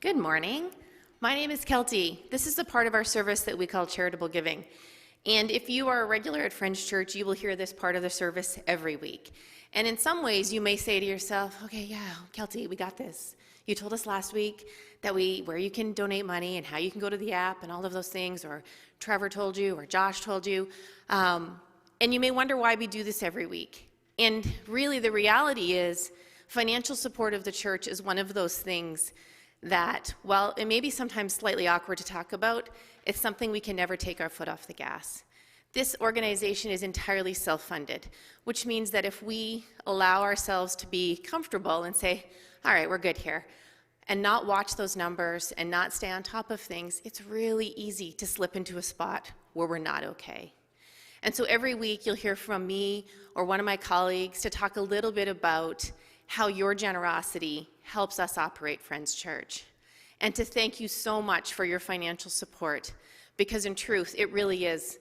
Good morning. My name is Kelty. This is a part of our service that we call Charitable Giving. And if you are a regular at Friends Church, you will hear this part of the service every week. And in some ways, you may say to yourself, okay, yeah, Kelty, we got this. You told us last week that where you can donate money and how you can go to the app and all of those things, or Trevor told you, or Josh told you. And you may wonder why we do this every week. And really, the reality is, financial support of the church is one of those things that, while it may be sometimes slightly awkward to talk about, it's something we can never take our foot off the gas. This organization is entirely self-funded, which means that if we allow ourselves to be comfortable and say, all right, we're good here, and not watch those numbers and not stay on top of things, it's really easy to slip into a spot where we're not okay. And so every week you'll hear from me or one of my colleagues to talk a little bit about how your generosity helps us operate Friends Church. And to thank you so much for your financial support, because in truth, it really is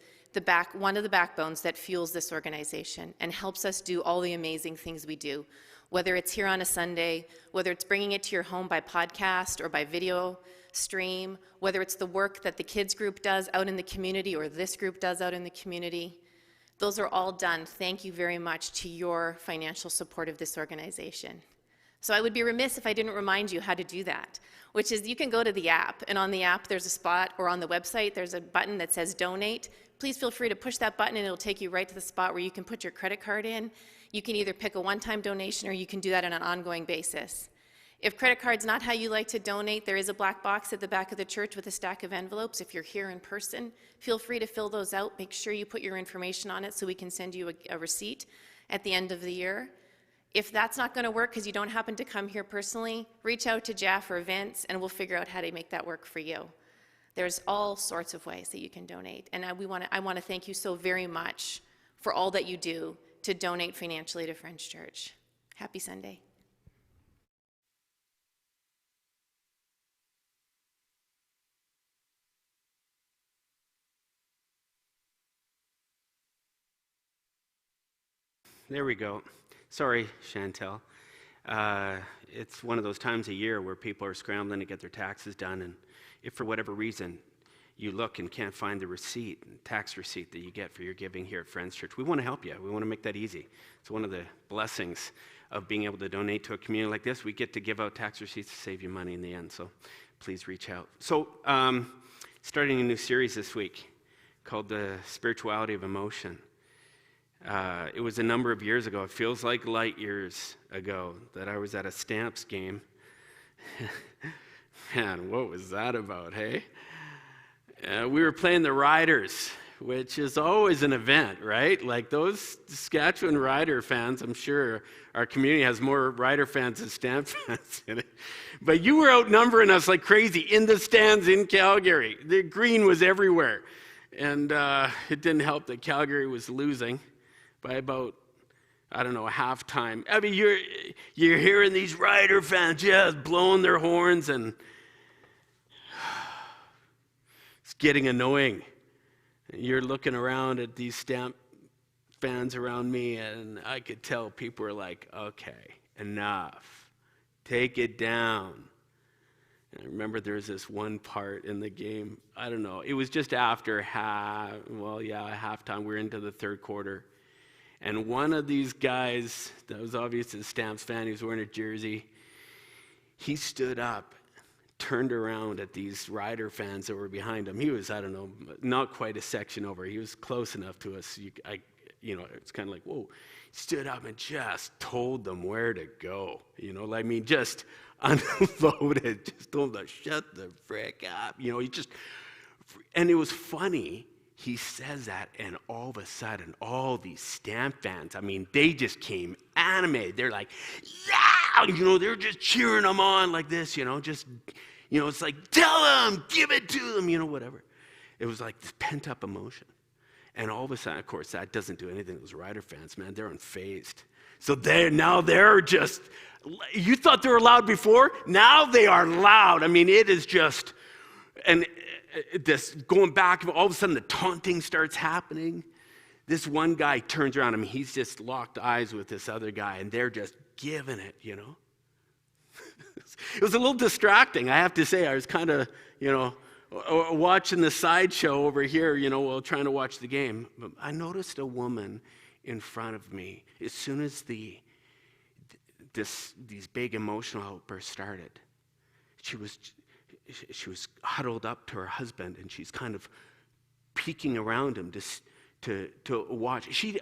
one of the backbones that fuels this organization and helps us do all the amazing things we do, whether it's here on a Sunday, whether it's bringing it to your home by podcast or by video stream, whether it's the work that the kids group does out in the community or this group does out in the community. Those are all done. Thank you very much to your financial support of this organization. So I would be remiss if I didn't remind you how to do that, which is you can go to the app, and on the app there's a spot, or on the website there's a button that says donate. Please feel free to push that button and it'll take you right to the spot where you can put your credit card in. You can either pick a one-time donation or you can do that on an ongoing basis. If credit card's not how you like to donate, there is a black box at the back of the church with a stack of envelopes. If you're here in person, feel free to fill those out. Make sure you put your information on it so we can send you a receipt at the end of the year. If that's not going to work because you don't happen to come here personally, reach out to Jeff or Vince and we'll figure out how to make that work for you. There's all sorts of ways that you can donate. And I want to thank you so very much for all that you do to donate financially to Friends Church. Happy Sunday. There we go. Sorry, Chantel. It's one of those times a year where people are scrambling to get their taxes done, and if for whatever reason you look and can't find the tax receipt that you get for your giving here at Friends Church, we want to help you. We want to make that easy. It's one of the blessings of being able to donate to a community like this. We get to give out tax receipts to save you money in the end, so please reach out. So, starting a new series this week called The Spirituality of Emotion. It was a number of years ago, it feels like light years ago, that I was at a Stamps game. Man, what was that about, hey? We were playing the Riders, which is always an event, right? Like those Saskatchewan Rider fans, I'm sure our community has more Rider fans than Stamps fans in it. But you were outnumbering us like crazy in the stands in Calgary. The green was everywhere. And it didn't help that Calgary was losing by about, I don't know, halftime. I mean, you're hearing these Rider fans just blowing their horns, and it's getting annoying. You're looking around at these Stamp fans around me, and I could tell people were like, okay, enough. Take it down. And I remember there was this one part in the game, I don't know, it was just after halftime. We were into the third quarter. And one of these guys, that was obviously a Stamps fan, he was wearing a jersey, he stood up, turned around at these Rider fans that were behind him. He was, I don't know, not quite a section over. He was close enough to us. It's kind of like, whoa. He stood up and just told them where to go. Just unloaded. Just told them to shut the frick up. And it was funny. He says that, and all of a sudden, all these Stamp fans, they just came animated. They're like, yeah! They're just cheering them on like this, it's like, tell them, give it to them, whatever. It was like this pent-up emotion. And all of a sudden, of course, that doesn't do anything to those Rider fans, man. They're unfazed. So they're just, you thought they were loud before? Now they are loud. It is just, and this going back, all of a sudden the taunting starts happening. This one guy turns around, he's just locked eyes with this other guy, and they're just giving it, It was a little distracting, I have to say. I was kind of, watching the sideshow over here, while trying to watch the game. But I noticed a woman in front of me as soon as these big emotional outbursts started. She was huddled up to her husband, and she's kind of peeking around him to watch. She,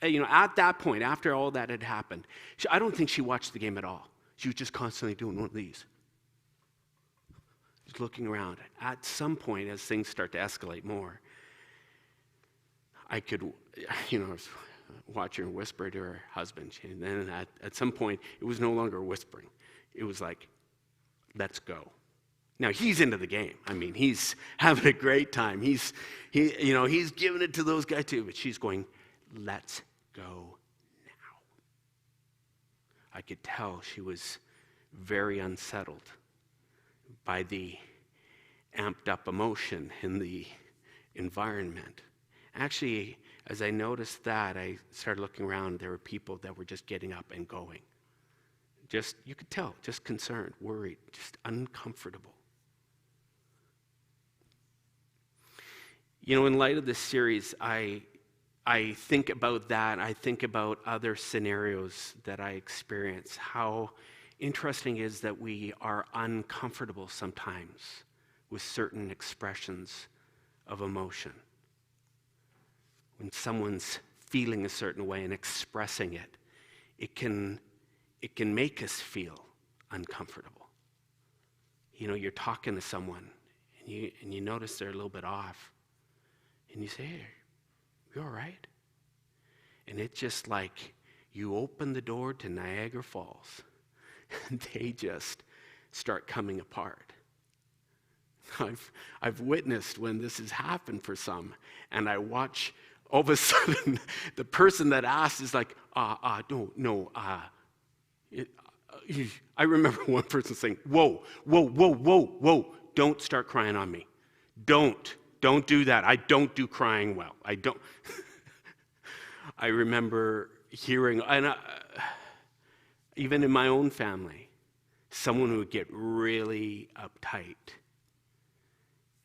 at that point, after all that had happened, I don't think she watched the game at all. She was just constantly doing one of these. Just looking around. At some point, as things start to escalate more, I could, watch her whisper to her husband. And then at some point, it was no longer whispering. It was like, let's go. Now, he's into the game. I mean, he's having a great time. He's giving it to those guys too. But she's going, let's go now. I could tell she was very unsettled by the amped up emotion in the environment. Actually, as I noticed that, I started looking around. There were people that were just getting up and going. Just, you could tell, just concerned, worried, just uncomfortable. In light of this series, I think about that. I think about other scenarios that I experience. How interesting is that we are uncomfortable sometimes with certain expressions of emotion. When someone's feeling a certain way and expressing it, it can make us feel uncomfortable. You're talking to someone and you notice they're a little bit off. And you say, hey, you all right? And it's just like you open the door to Niagara Falls and they just start coming apart. I've witnessed when this has happened for some, and I watch all of a sudden the person that asked is like, no. I remember one person saying, whoa, don't start crying on me. Don't do that. I don't do crying well. I don't. I remember hearing, and even in my own family, someone would get really uptight,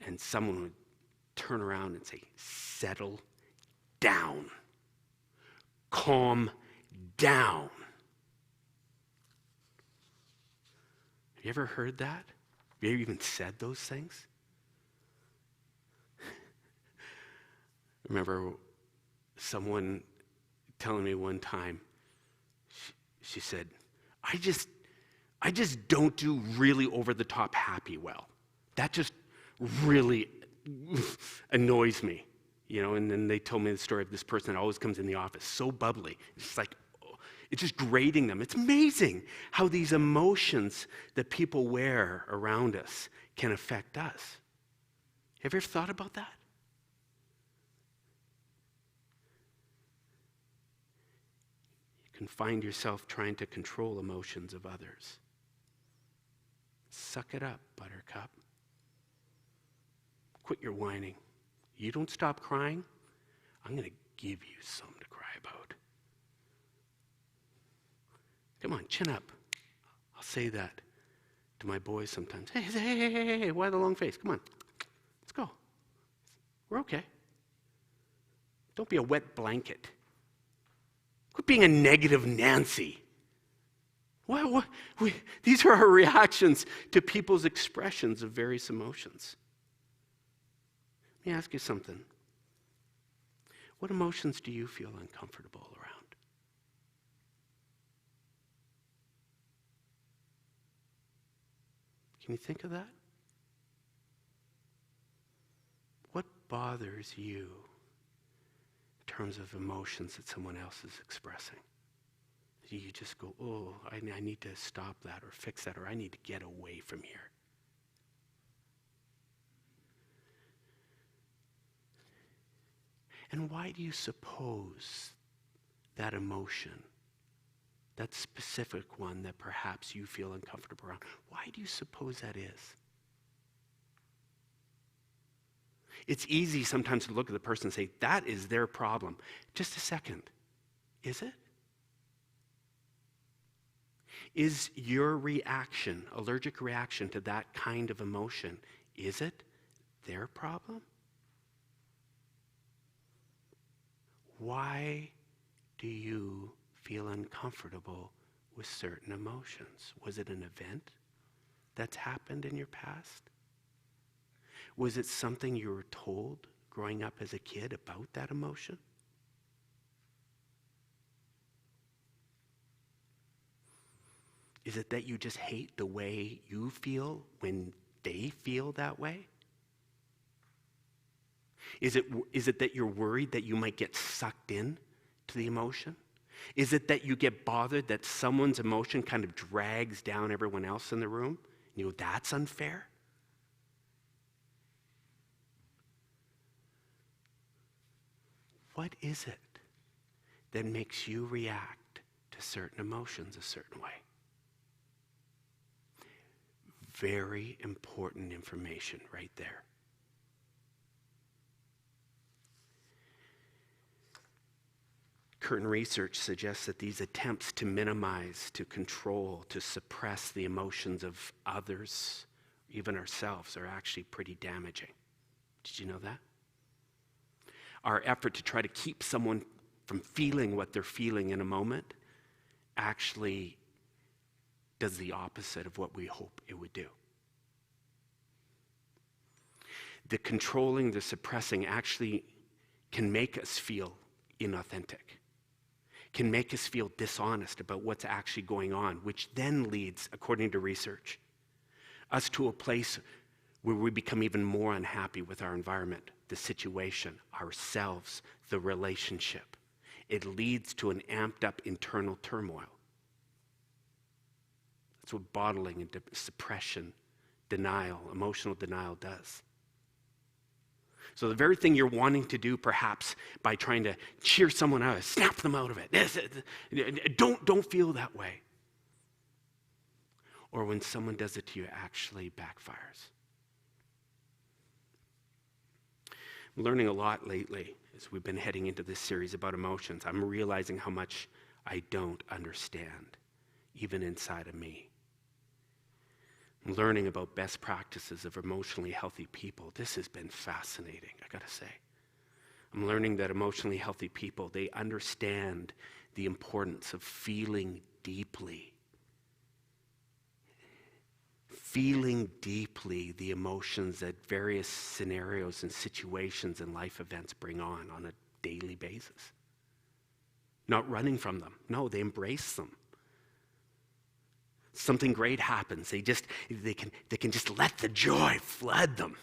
and someone would turn around and say, settle down. Calm down. Have you ever heard that? Have you ever even said those things? I remember someone telling me one time, she said, I just don't do really over-the-top happy well. That just really annoys me. And then they told me the story of this person that always comes in the office, so bubbly. It's like, it's just grating them. It's amazing how these emotions that people wear around us can affect us. Have you ever thought about that? You can find yourself trying to control emotions of others. Suck it up, Buttercup. Quit your whining. You don't stop crying, I'm going to give you something to cry about. Come on, chin up. I'll say that to my boys sometimes. Hey, why the long face? Come on, let's go. We're okay. Don't be a wet blanket. Quit being a negative Nancy. These are our reactions to people's expressions of various emotions. Let me ask you something. What emotions do you feel uncomfortable around? Can you think of that? What bothers you in terms of emotions that someone else is expressing? Do you just go, oh, I need to stop that or fix that, or I need to get away from here? And why do you suppose that emotion, that specific one that perhaps you feel uncomfortable around, why do you suppose that is? It's easy sometimes to look at the person and say, that is their problem. Just a second. Is it? Is your reaction, allergic reaction to that kind of emotion, is it their problem? Why do you feel uncomfortable with certain emotions? Was it an event that's happened in your past? Was it something you were told growing up as a kid about that emotion? Is it that you just hate the way you feel when they feel that way? Is it that you're worried that you might get sucked in to the emotion? Is it that you get bothered that someone's emotion kind of drags down everyone else in the room? You know, that's unfair? What is it that makes you react to certain emotions a certain way? Very important information right there. Curtin research suggests that these attempts to minimize, to control, to suppress the emotions of others, even ourselves, are actually pretty damaging. Did you know that? Our effort to try to keep someone from feeling what they're feeling in a moment actually does the opposite of what we hope it would do. The controlling, the suppressing actually can make us feel inauthentic, can make us feel dishonest about what's actually going on, which then leads, according to research, us to a place where we become even more unhappy with our environment, the situation, ourselves, the relationship. It leads to an amped up internal turmoil. That's what bottling and suppression, denial, emotional denial does. So the very thing you're wanting to do, perhaps, by trying to cheer someone out, snap them out of it. Don't feel that way. Or when someone does it to you, actually backfires. I'm learning a lot lately as we've been heading into this series about emotions. I'm realizing how much I don't understand, even inside of me. I'm learning about best practices of emotionally healthy people. This has been fascinating, I gotta say. I'm learning that emotionally healthy people, they understand the importance of feeling deeply. Feeling deeply the emotions that various scenarios and situations and life events bring on a daily basis. Not running from them. No, they embrace them. Something great happens. They can just let the joy flood them.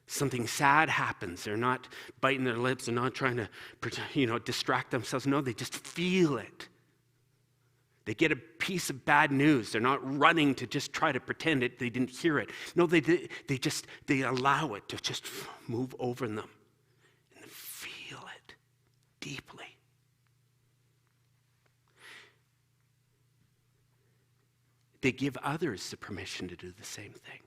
Something sad happens. They're not biting their lips. They're not trying to, distract themselves. No, they just feel it. They get a piece of bad news. They're not running to just try to pretend it. They didn't hear it. No, they allow it to just move over them and feel it deeply. They give others the permission to do the same thing.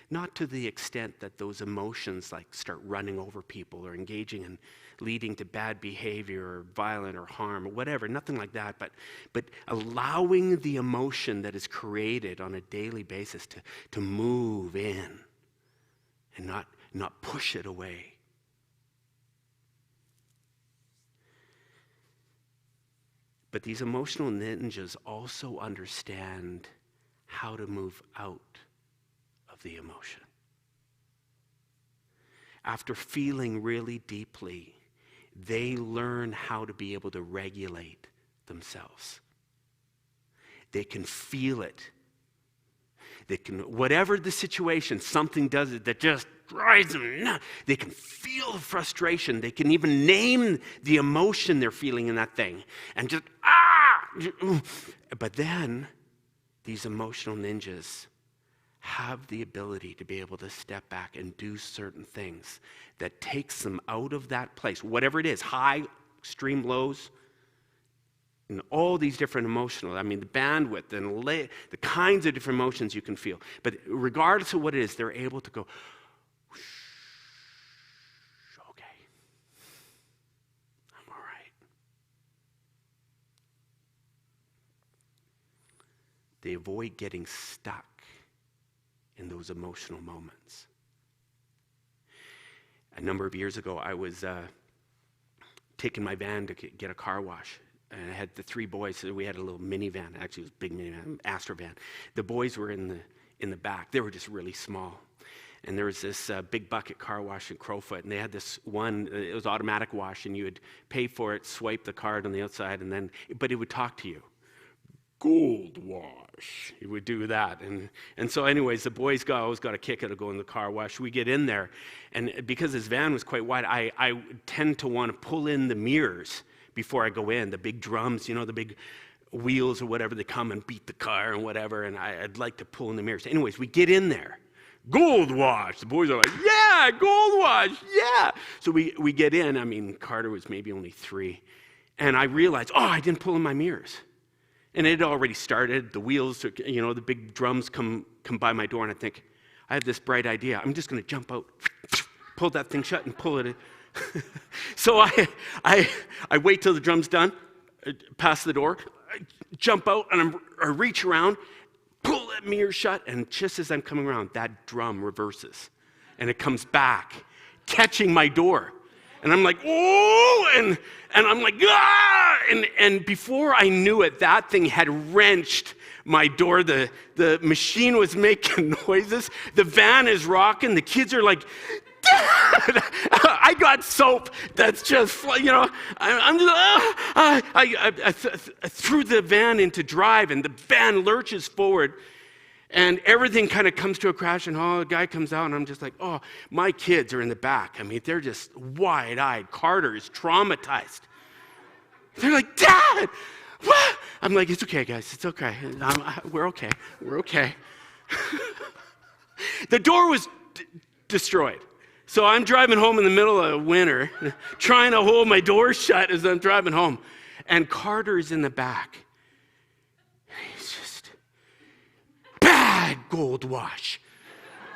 Not to the extent that those emotions start running over people or engaging and leading to bad behavior or violent or harm or whatever, nothing like that, but allowing the emotion that is created on a daily basis to move in and not push it away. But these emotional ninjas also understand how to move out of the emotion. After feeling really deeply, they learn how to be able to regulate themselves. They can feel it. They can, whatever the situation, something does it that just drives them nuts. They can feel the frustration. They can even name the emotion they're feeling in that thing. And just, But then, these emotional ninjas have the ability to be able to step back and do certain things that takes them out of that place, whatever it is, high, extreme lows, and all these different emotional, the bandwidth and the kinds of different emotions you can feel. But regardless of what it is, they're able to go, okay, I'm all right. They avoid getting stuck in those emotional moments. A number of years ago, I was taking my van to get a car wash. And I had the three boys, so we had a little minivan. Actually, it was a big minivan, Astra van. The boys were in the back. They were just really small. And there was this big bucket car wash in Crowfoot, and they had this one, it was automatic wash, and you would pay for it, swipe the card on the outside, but it would talk to you. Gold wash. It would do that. And so anyways, the boys always got a kick out of going to the car wash. We get in there, and because his van was quite wide, I tend to want to pull in the mirrors before I go in, the big drums, the big wheels or whatever, they come and beat the car and whatever, and I'd like to pull in the mirrors. Anyways, we get in there. Gold wash. The boys are like, yeah, gold wash, yeah. So we get in. I mean, Carter was maybe only 3. And I realized, I didn't pull in my mirrors. And it had already started. The wheels, the big drums come by my door, and I think, I have this bright idea. I'm just going to jump out, pull that thing shut, and pull it in. So I wait till the drum's done, pass the door, I jump out, and I reach around, pull that mirror shut, and just as I'm coming around, that drum reverses, and it comes back, catching my door. And I'm like, oh, and I'm like, ah! And before I knew it, that thing had wrenched my door. The machine was making noises. The van is rocking. The kids are like, Dad! I got soap that's just, I'm just, I threw the van into drive, and the van lurches forward, and everything kind of comes to a crash, and a guy comes out, and I'm just like, my kids are in the back. I mean, they're just wide-eyed. Carter is traumatized. They're like, Dad, what? I'm like, it's okay, guys, it's okay. We're okay, we're okay. The door was destroyed. So I'm driving home in the middle of winter, trying to hold my door shut as I'm driving home. And Carter's in the back. He's just, bad gold wash.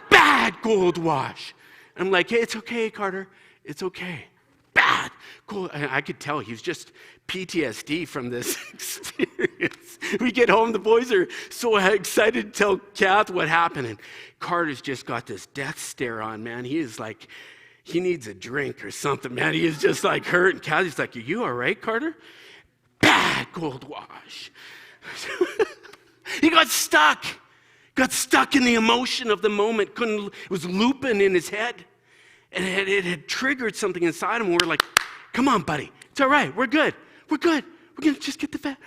Bad gold wash. I'm like, hey, it's okay, Carter. It's okay. Bad gold. And I could tell he was just PTSD from this experience. We get home, the boys are so excited to tell Kath what happened. And Carter's just got this death stare on, man. He is like, he needs a drink or something, man. He is just like hurt. And Kathy's like, are you all right, Carter? Bad gold wash. He got stuck in the emotion of the moment. It was looping in his head. And it had triggered something inside him. We're like, come on, buddy. It's all right. We're good. We're good. We're going to just get the vet.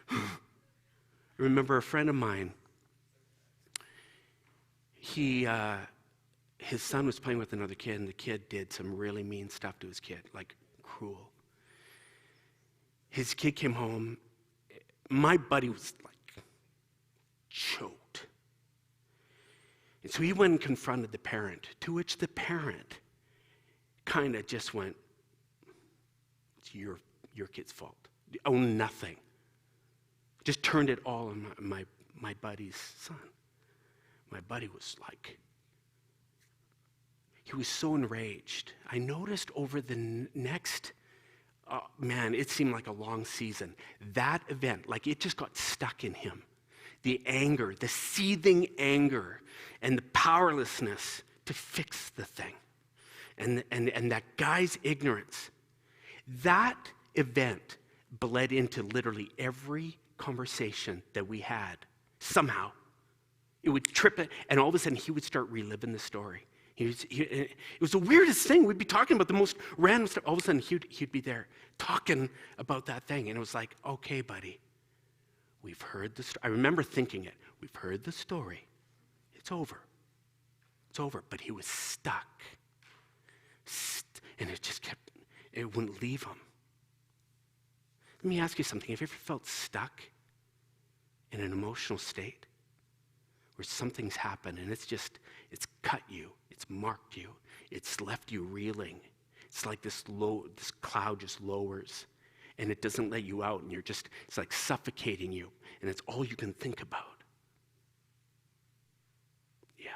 I remember a friend of mine. His son was playing with another kid, and the kid did some really mean stuff to his kid, like cruel. His kid came home. My buddy was like choked. And so he went and confronted the parent, to which the parent kind of just went, it's your kid's fault. You own nothing. Just turned it all on my buddy's son. My buddy was like, he was so enraged. I noticed over the next, it seemed like a long season. That event, like it just got stuck in him. The anger, the seething anger, and the powerlessness to fix the thing. And that guy's ignorance. That event bled into literally every conversation that we had. Somehow. It would trip it, and all of a sudden he would start reliving the story. It was the weirdest thing. We'd be talking about the most random stuff. All of a sudden he'd be there talking about that thing. And it was like, okay, buddy, we've heard the story. I remember thinking it. We've heard the story. It's over. It's over. But he was stuck. And it wouldn't leave him. Let me ask you something. Have you ever felt stuck in an emotional state where something's happened and it's cut you, it's marked you, it's left you reeling? It's like this cloud just lowers and it doesn't let you out, and it's like suffocating you, and it's all you can think about. Yeah.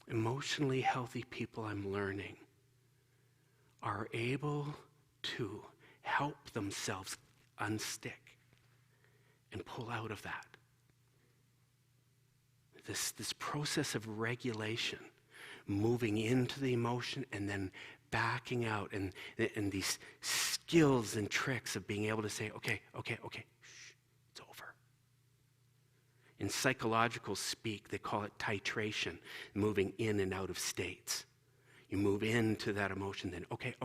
Emotionally healthy people, I'm learning, are able to help themselves unstick and pull out of that. This process of regulation, moving into the emotion and then backing out, and these skills and tricks of being able to say, okay, shh, it's over. In psychological speak, they call it titration, moving in and out of states. You move into that emotion, then okay,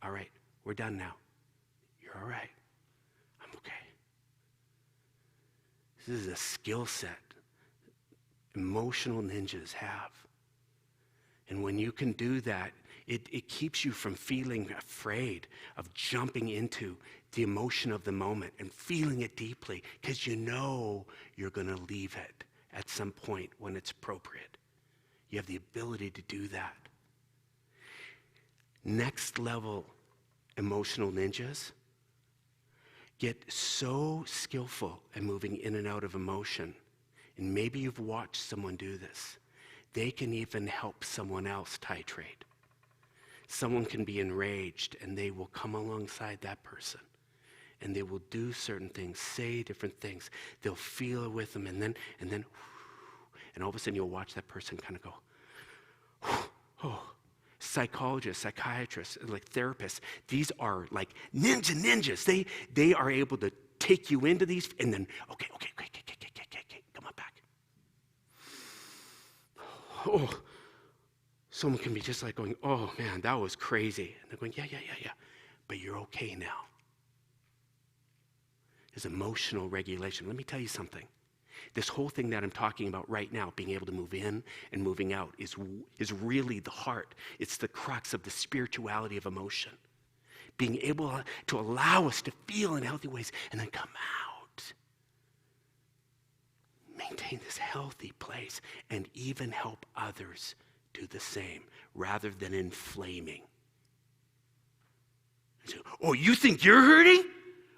all right, we're done now. You're all right. I'm okay. This is a skill set emotional ninjas have. And when you can do that, it keeps you from feeling afraid of jumping into the emotion of the moment and feeling it deeply, because you know you're going to leave it at some point when it's appropriate. You have the ability to do that. Next level emotional ninjas get so skillful at moving in and out of emotion, and maybe you've watched someone do this. They can even help someone else titrate. Someone can be enraged, and they will come alongside that person, and they will do certain things, say different things. They'll feel it with them, and then, and all of a sudden you'll watch that person kind of go, oh. Psychologists, psychiatrists, like therapists, these are like ninjas. They are able to take you into these, and then, okay, come on back. Oh, someone can be just like going, oh man, that was crazy. And they're going, yeah, but you're okay now. There's emotional regulation. Let me tell you something. This whole thing that I'm talking about right now, being able to move in and moving out, is really the heart. It's the crux of the spirituality of emotion. Being able to allow us to feel in healthy ways and then come out. Maintain this healthy place and even help others do the same rather than inflaming. So, oh, you think you're hurting?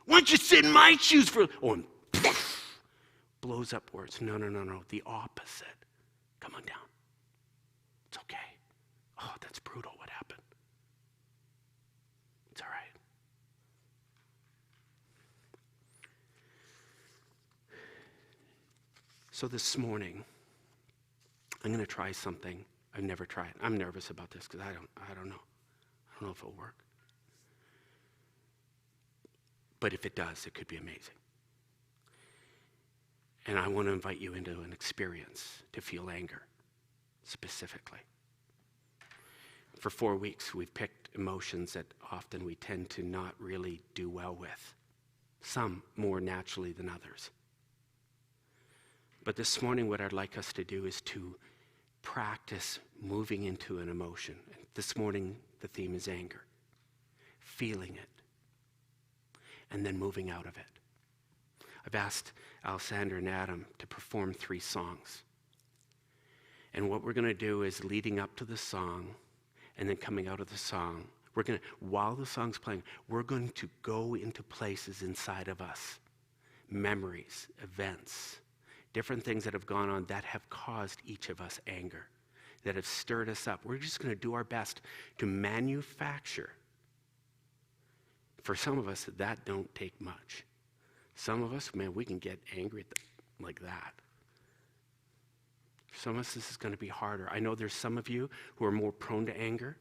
Why don't you sit in my shoes for... Oh, and blows up words. No. The opposite. Come on down. It's okay. Oh, that's brutal. What happened? It's all right. So this morning, I'm going to try something I've never tried. I'm nervous about this because I don't know. I don't know if it'll work. But if it does, it could be amazing. And I want to invite you into an experience to feel anger, specifically. For 4 weeks, we've picked emotions that often we tend to not really do well with, some more naturally than others. But this morning, what I'd like us to do is to practice moving into an emotion. This morning, the theme is anger, feeling it, and then moving out of it. I've asked Alessandra and Adam to perform 3 songs. And what we're going to do is leading up to the song and then coming out of the song, while the song's playing, we're going to go into places inside of us, memories, events, different things that have gone on that have caused each of us anger, that have stirred us up. We're just going to do our best to manufacture. For some of us, that don't take much. Some of us, man, we can get angry like that. For some of us, this is going to be harder. I know there's some of you who are more prone to anger.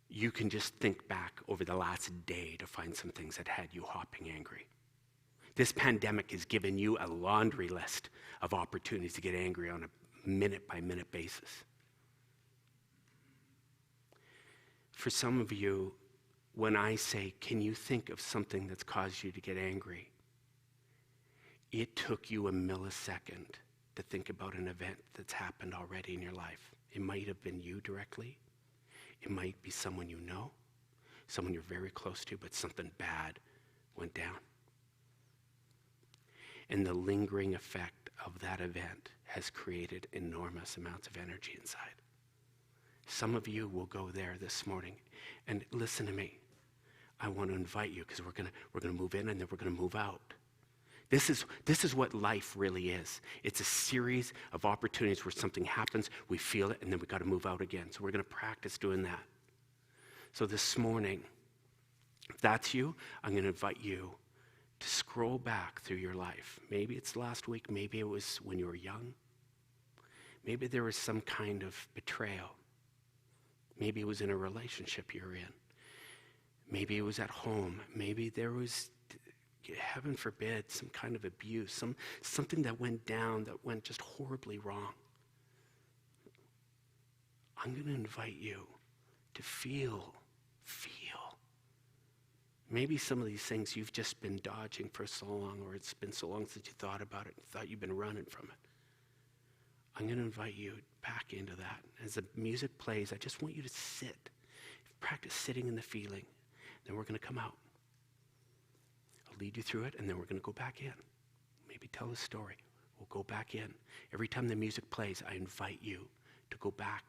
You can just think back over the last day to find some things that had you hopping angry. This pandemic has given you a laundry list of opportunities to get angry on a minute-by-minute basis. For some of you, when I say, can you think of something that's caused you to get angry? It took you a millisecond to think about an event that's happened already in your life. It might have been you directly. It might be someone you know, someone you're very close to, but something bad went down. And the lingering effect of that event has created enormous amounts of energy inside. Some of you will go there this morning. And listen to me. I want to invite you because we're gonna move in and then we're gonna move out. This is what life really is. It's a series of opportunities where something happens, we feel it, and then we got to move out again. So we're going to practice doing that. So this morning, If that's you, I'm going to invite you to scroll back through your life. Maybe it's last week. Maybe it was when you were young. Maybe there was some kind of betrayal. Maybe it was in a relationship you're in. Maybe it was at home. Maybe there was, heaven forbid, some kind of abuse, something that went down, that went just horribly wrong. I'm going to invite you to feel. Maybe some of these things you've just been dodging for so long, or it's been so long since you thought about it and thought you've been running from it. I'm going to invite you back into that. As the music plays, I just want you to sit. Practice sitting in the feeling. Then we're going to come out. I'll lead you through it, and then we're going to go back in. Maybe tell a story. We'll go back in. Every time the music plays, I invite you to go back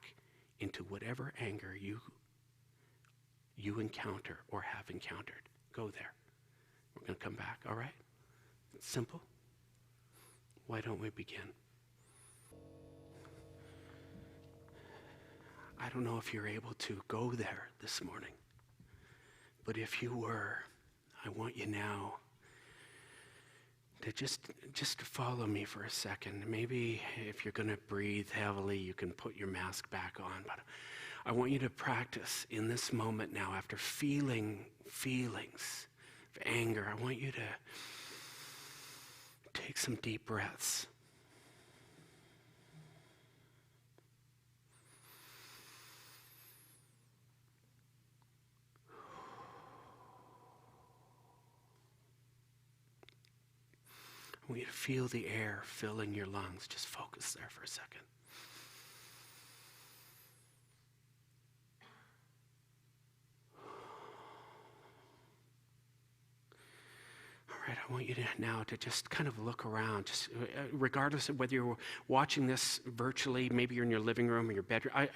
into whatever anger you encounter or have encountered. Go there. We're going to come back, all right? It's simple. Why don't we begin? I don't know if you're able to go there this morning, but if you were, I want you now to just follow me for a second. Maybe if you're going to breathe heavily, you can put your mask back on, but I want you to practice in this moment now, after feeling feelings of anger, I want you to take some deep breaths. I want you to feel the air filling your lungs. Just focus there for a second. All right, I want you to now to just kind of look around, just regardless of whether you're watching this virtually, maybe you're in your living room or your bedroom.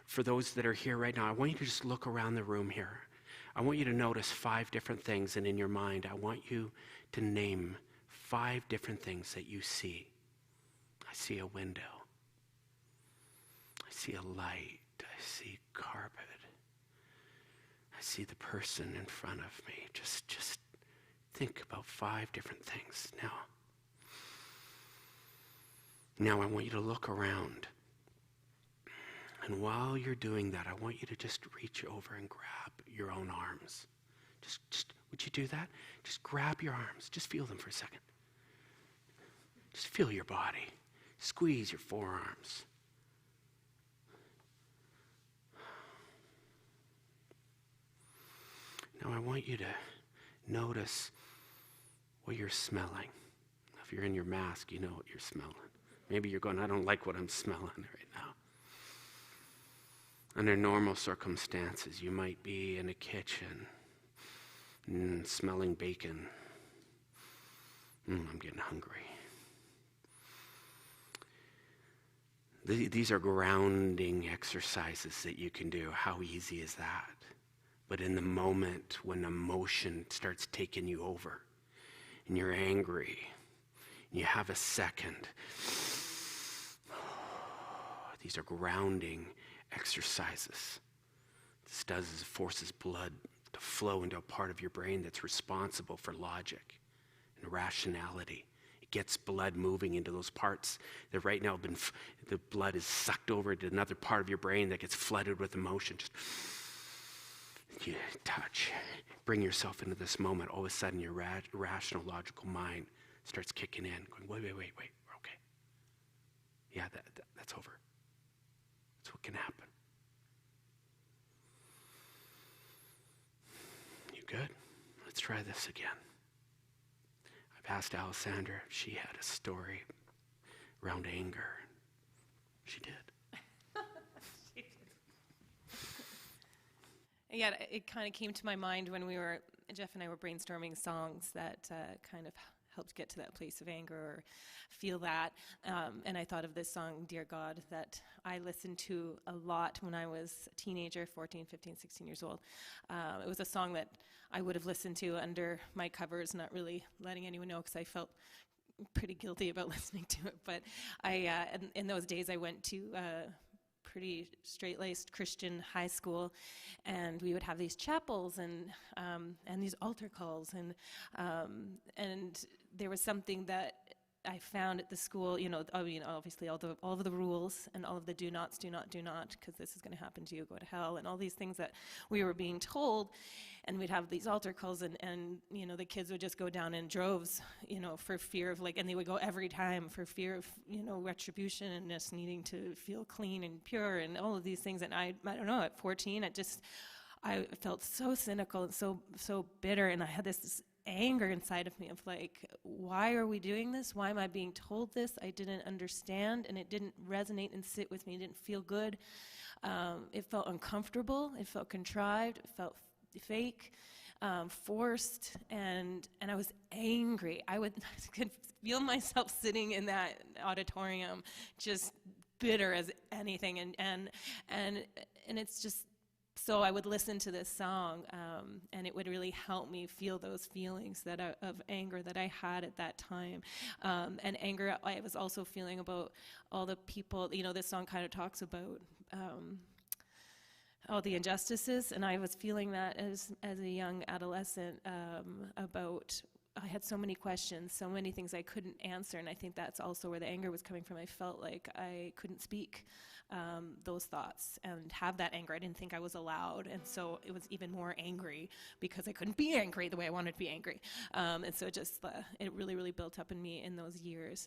For those that are here right now, I want you to just look around the room here. I want you to notice 5 different things, and in your mind, I want you to name 5 different things that you see. I see a window. I see a light. I see carpet. I see the person in front of me. Just think about 5 different things. Now I want you to look around. And while you're doing that, I want you to just reach over and grab your own arms. Just would you do that? Just grab your arms. Just feel them for a second. Just feel your body. Squeeze your forearms. Now I want you to notice what you're smelling. If you're in your mask, you know what you're smelling. Maybe you're going, I don't like what I'm smelling right now. Under normal circumstances, you might be in a kitchen smelling bacon. I'm getting hungry. These are grounding exercises that you can do. How easy is that? But in the moment when emotion starts taking you over and you're angry and you have a second, these are grounding exercises. This does is it forces blood to flow into a part of your brain that's responsible for logic and rationality. It gets blood moving into those parts that right now the blood is sucked over to another part of your brain that gets flooded with emotion. Just you touch, bring yourself into this moment. All of a sudden your rational, logical mind starts kicking in, going, wait, we're okay. Yeah, that's over. That's what can happen. You good? Let's try this again. I've asked Alessandra if she had a story around anger. She did. Yeah, it kind of came to my mind when Jeff and I were brainstorming songs that kind of helped get to that place of anger or feel that. And I thought of this song, Dear God, that I listened to a lot when I was a teenager, 14, 15, 16 years old. It was a song that I would have listened to under my covers, not really letting anyone know because I felt pretty guilty about listening to it. But in those days, I went to pretty straight-laced Christian high school, and we would have these chapels and these altar calls, and there was something that I found at the school, obviously all of the rules and all of the do not, because this is going to happen to you, go to hell, and all these things that we were being told. And we'd have these altar calls, and the kids would just go down in droves, for fear of and they would go every time for fear of, retribution and just needing to feel clean and pure and all of these things. And I don't know, at 14, I felt so cynical and so bitter, and I had this anger inside of me of why are we doing this? Why am I being told this? I didn't understand, and it didn't resonate and sit with me. It didn't feel good. It felt uncomfortable. It felt contrived. It felt fake, forced, and I was angry. I could feel myself sitting in that auditorium, just bitter as anything, and it's just. So I would listen to this song, and it would really help me feel those feelings of anger that I had at that time. And anger I was also feeling about all the people, this song kind of talks about all the injustices, and I was feeling that as a young adolescent I had so many questions, so many things I couldn't answer, and I think that's also where the anger was coming from. I felt like I couldn't speak those thoughts and have that anger. I didn't think I was allowed, and so it was even more angry because I couldn't be angry the way I wanted to be angry. And so it really, really built up in me in those years.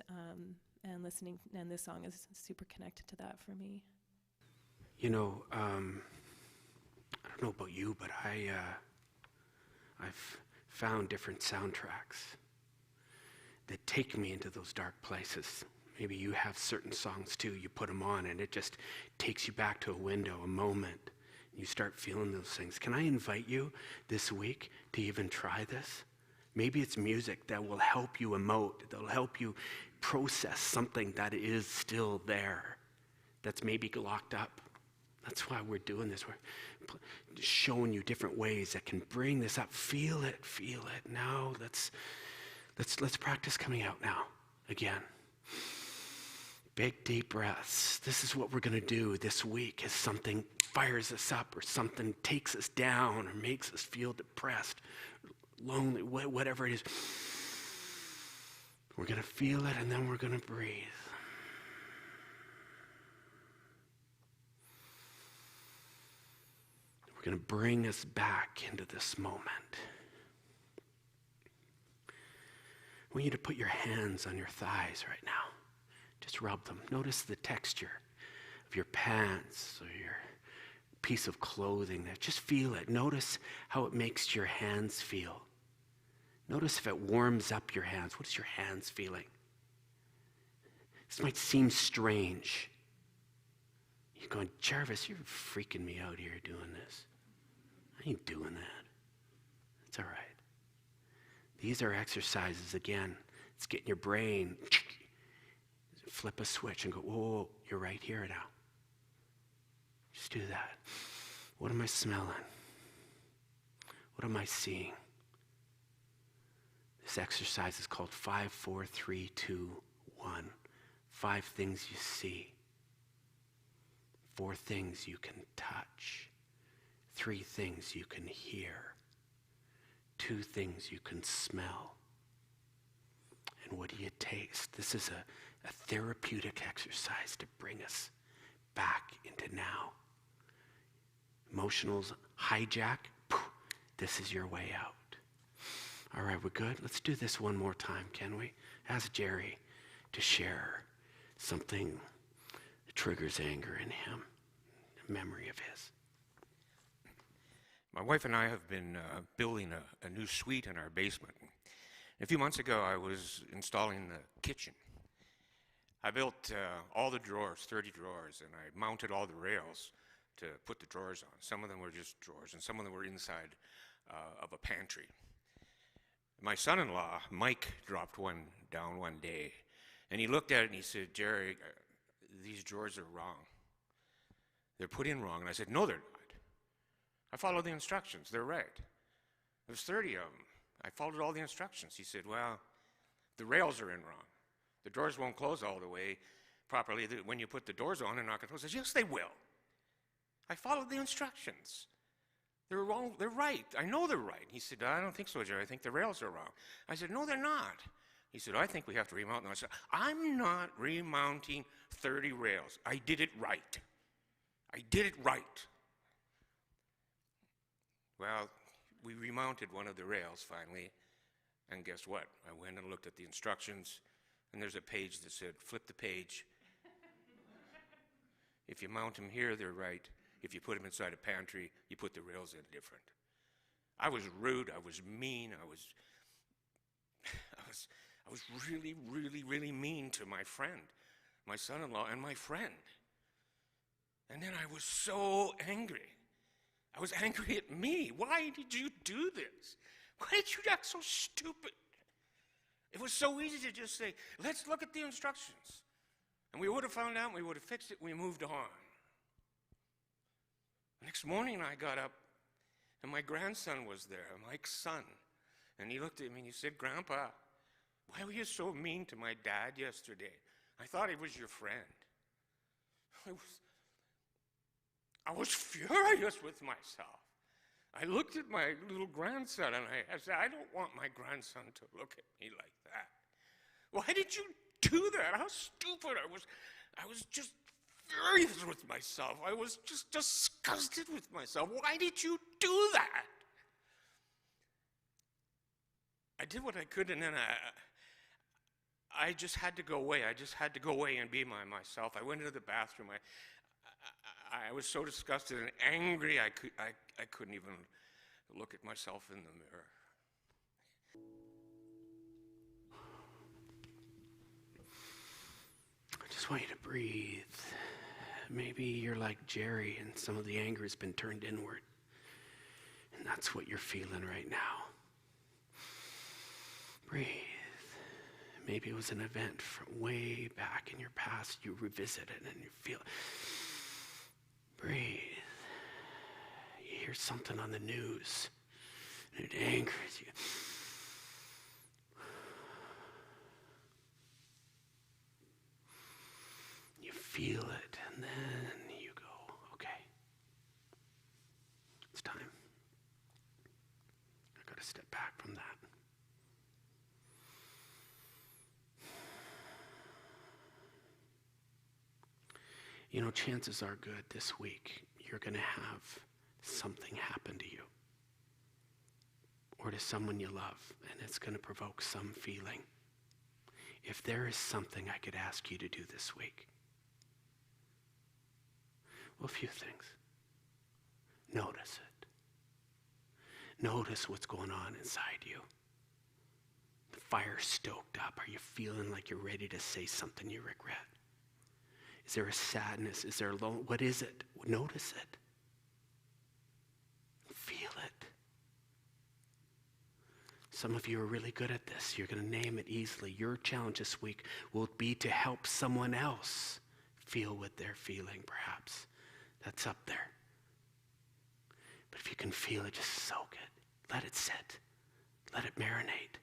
And this song is super connected to that for me. I don't know about you, but I've found different soundtracks that take me into those dark places. Maybe you have certain songs too, you put them on and it just takes you back to a window, a moment. You start feeling those things. Can I invite you this week to even try this? Maybe it's music that will help you emote, that will help you process something that is still there, that's maybe locked up. That's why we're doing this. We're showing you different ways that can bring this up. Feel it. Now let's practice coming out now again. Big deep breaths. This is what we're going to do this week as something fires us up or something takes us down or makes us feel depressed, lonely, whatever it is. We're going to feel it and then we're going to breathe. We're going to bring us back into this moment. I want you to put your hands on your thighs right now. Just rub them. Notice the texture of your pants or your piece of clothing there. Just feel it. Notice how it makes your hands feel. Notice if it warms up your hands. What is your hands feeling? This might seem strange. You're going, Jarvis, you're freaking me out here doing this. I ain't doing that. It's all right. These are exercises, again. It's getting your brain, flip a switch and go, whoa, you're right here now. Just do that. What am I smelling? What am I seeing? This exercise is called 5, 4, 3, 2, 1. 5 things you see. 4 things you can touch. 3 things you can hear. 2 things you can smell. And what do you taste? This is a therapeutic exercise to bring us back into now. Emotionals hijack. This is your way out. All right, we're good? Let's do this one more time, can we? Ask Jerry to share something that triggers anger in him, a memory of his. My wife and I have been building a new suite in our basement. A few months ago, I was installing the kitchen. I built all the drawers, 30 drawers, and I mounted all the rails to put the drawers on. Some of them were just drawers, and some of them were inside of a pantry. My son-in-law, Mike, dropped one down one day, and he looked at it and he said, Jerry, these drawers are wrong. They're put in wrong. And I said, no, they're not. I followed the instructions. They're right. There's 30 of them. I followed all the instructions. He said, well, the rails are in wrong. The drawers won't close all the way properly when you put the doors on and knock on the door. He says, yes, they will. I followed the instructions. They're wrong. They're right. I know they're right. He said, I don't think so, Jerry. I think the rails are wrong. I said, no, they're not. He said, I think we have to remount them. I said, I'm not remounting 30 rails. I did it right. I did it right. Well, we remounted one of the rails finally, and guess what? I went and looked at the instructions, and there's a page that said, flip the page. If you mount them here, they're right. If you put them inside a pantry, you put the rails in different. I was rude. I was mean. I was really, really, really mean to my friend, my son-in-law, and my friend. And then I was so angry. I was angry at me. Why did you do this? Why did you act so stupid? It was so easy to just say, let's look at the instructions. And we would have found out, we would have fixed it, we moved on. Next morning I got up, and my grandson was there, Mike's son. And he looked at me and he said, Grandpa, why were you so mean to my dad yesterday? I thought he was your friend. I was furious with myself. I looked at my little grandson and I said, I don't want my grandson to look at me like that. Why did you do that? How stupid I was. I was just furious with myself. I was just disgusted with myself. Why did you do that? I did what I could, and then I just had to go away. I just had to go away and be myself. I went into the bathroom. I was so disgusted and angry, I couldn't even look at myself in the mirror. I just want you to breathe. Maybe you're like Jerry and some of the anger has been turned inward. And that's what you're feeling right now. Breathe. Maybe it was an event from way back in your past. You revisit it and you feel it. Breathe. You hear something on the news and it angers you. You feel it and then you go, okay, it's time. I got to step back from that. You know, chances are good this week you're going to have something happen to you or to someone you love, and it's going to provoke some feeling. If there is something I could ask you to do this week, well, a few things. Notice it. Notice what's going on inside you. The fire's stoked up. Are you feeling like you're ready to say something you regret? Is there a sadness? Is there a loneliness? What is it? Notice it. Feel it. Some of you are really good at this. You're going to name it easily. Your challenge this week will be to help someone else feel what they're feeling, perhaps. That's up there. But if you can feel it, just soak it. Let it sit. Let it marinate.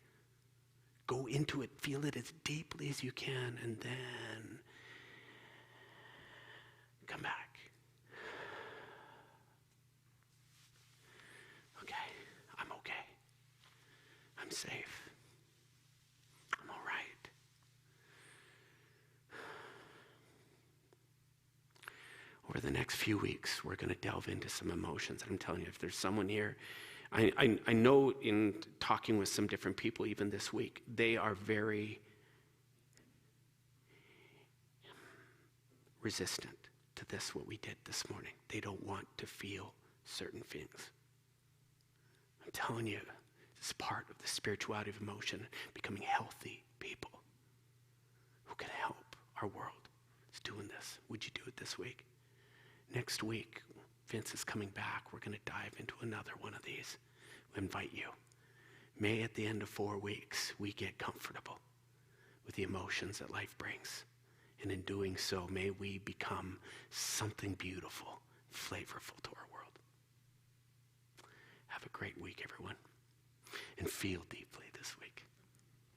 Go into it. Feel it as deeply as you can, and then come back. Okay, I'm okay. I'm safe. I'm all right. Over the next few weeks, we're going to delve into some emotions. And I'm telling you, if there's someone here, I know in talking with some different people, even this week, they are very resistant to this, what we did this morning. They don't want to feel certain things. I'm telling you, this is part of the spirituality of emotion, becoming healthy people who can help our world. It's doing this. Would you do it this week? Next week, Vince is coming back. We're going to dive into another one of these. We invite you. May at the end of 4 weeks, we get comfortable with the emotions that life brings. And in doing so, may we become something beautiful, flavorful to our world. Have a great week, everyone. And feel deeply this week.